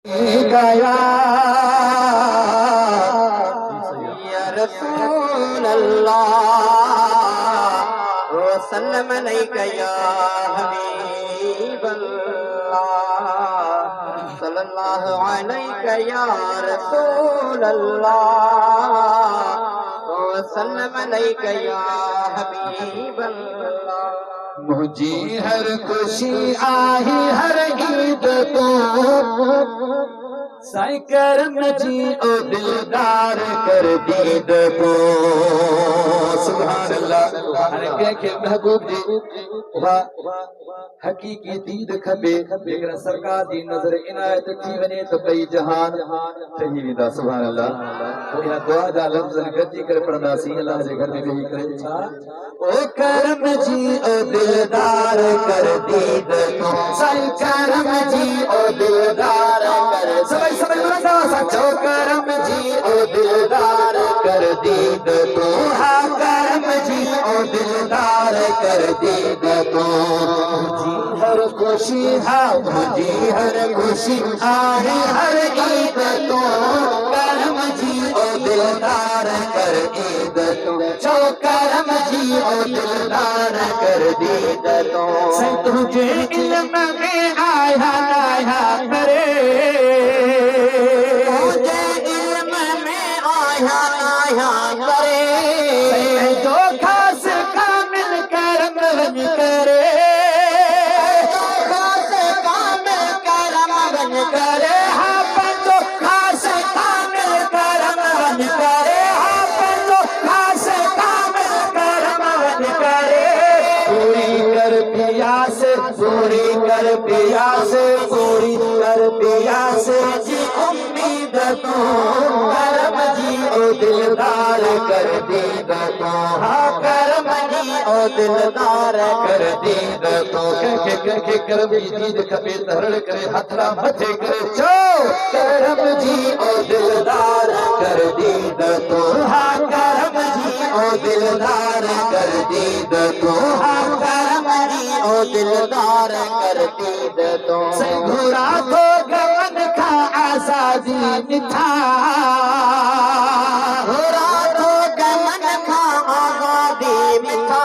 गया या रसूल अल्लाह वसल्लम अलैका या हबीब अल्लाह सल्लल्लाहु अलैका या रसूल अल्लाह वसल्लम अलैका या हबीब अल्लाह। मुझे हर खुशी आई हर ईद को साईं करम जी ओ दिलदार कर दीद को। सुभान अल्लाह। के महबूब जी हकीकी दीद खबे लेकिन सरकार दी नजर इनायत थी वने तो कई जहान ठही वेंदा। सुभान अल्लाह। तो या दुआ जा लफ्ज़ गॾिजी करे पढ़ंदासीं अल्लाह जे घर में वेही करे। छा ओ करम जी ओ दिलदार कर दीद को साईं करम जी ओ दिलदार कर सबै सचो करम जी ओ दिलदार कर दीद को। हाँ करम जी ओ दिलदार कर दीद को। मुझी हर खुशी हाँ मुझी हर खुशी आहे हर ईद को करम जी ओ दिलदार कर ईद को। चो करम जी ओ दिलदार कर दीद को। सही तुझे इल्म में आया आया करे मुझे इल्म में आया आया करे जो खास कामिल करम बन करे जो खास कामिल करम बन करे। हाँ पंजो खास कामिल करम बन करे। हाँ पंजो खास कामिल करम बन करे। पूरी कर प्यास पूरी कर प्यास पूरी कर प्यास जी उम्मीद तो करम जी ओ दिलदार कर दीद तो। हाँ करम जी ओ दिलदार कर दीद तो। के करम जी दीद खपे तहड़ करे हथड़ा मथे करे चो करम जी ओ दिलदार कर दीद तो। हाँ करम जी ओ दिलदार कर दीद तो। हाँ करम जी ओ दिलदार कर दीद तो। घुरा तो गगन खा आजादी मिठा घुरा तो गगन खा आजादी मिठा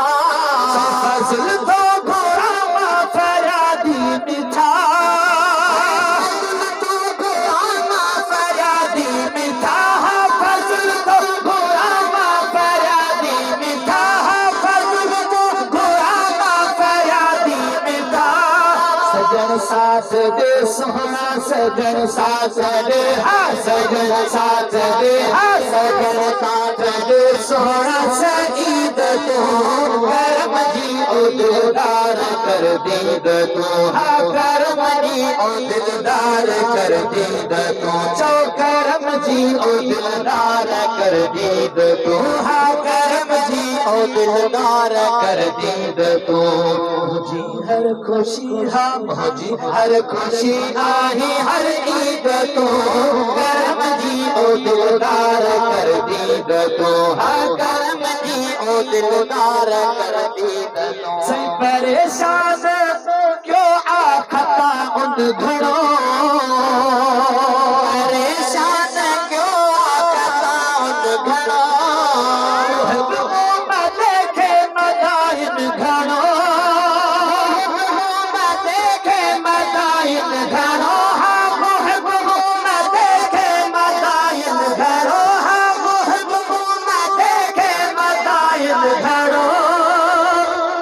फजल तो घोड़ा मा फरियादी मिठा तो घोड़ा मा फरियादी मिठा फजल तो घोड़ा मा फरियादी मिठा फजल तो घोड़ा मा फरियादी मिठा। सजन साथ दे सोना सजन साथ दे हाँ सजन साथ दे हाँ सजन साथ दे सोना सईद तो करम जी ओ दिलदार कर दीद तो। हाँ करम जी ओ दिलदार कर दीद तो। चो करम जी ओ दिलदार कर दीद तो। हाँ करम जी ओ दिलदार कर दीद तो। मुझी हर खुशी हाँ मुझी हर खुशी आई हर ईद तो करम जी ओ दिलदार कर दीद तो। हाँ करम जी ओ दिलदार कर दीद तो। सही परेशान क्यों आखता उन घड़ो परेशान क्यों आखता उन घड़ो देखे मदाइन घड़ो देखे मदाइन घड़ो हाँ मोहब्बत देखे मदाइन घड़ो हाँ मोहब्बत देखे मदाइन घड़ो।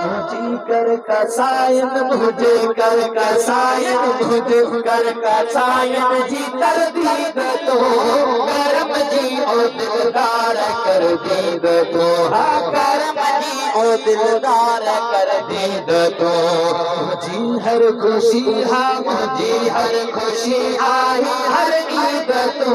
मुझे कर कसायन मुझे कर कसायन मुझे कर कसायन जी कर दीद तो करम जी ओ दिलदार कर दीद तो। हाँ करम जी ओ दिलदार कर दीद तो। मुझी हर खुशी हाँ मुझी हर खुशी आई हर ईद तो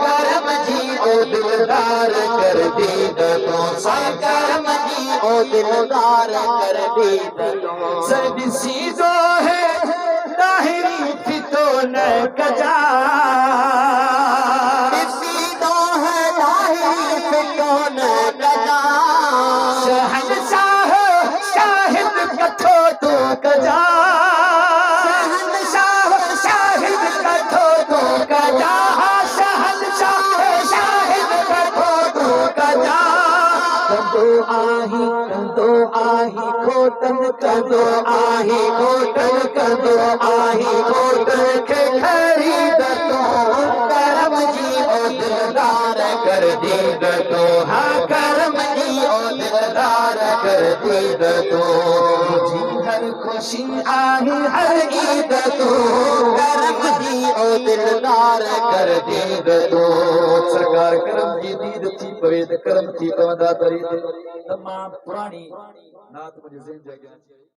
करम जी ओ दिलदार कर दीद तो। साईं करम जी ओ दिलदार कर दीद तो। सब सीजो है ताहिरी फितो न कजा सीजो है ताहिरी फितो न कजा शहंशाह शाहिद कथो तो कजा शहंशाह शाहिद कथो तो घोटन कंदो आही घोटन कंदो आही घोटन खे ख़रीद तो करम जी ओ दिलदार कर दीद तो हा करम जी ओ दिलदार कर दीद तो जी हर खुशी आही हर ईद तो करम जी ओ दिलदार कर दीद तो सरकार करम जी दीद थी पवे त करम थी पवंदा तरी तमाम पुरानी नात मुझे ज़हन जॻह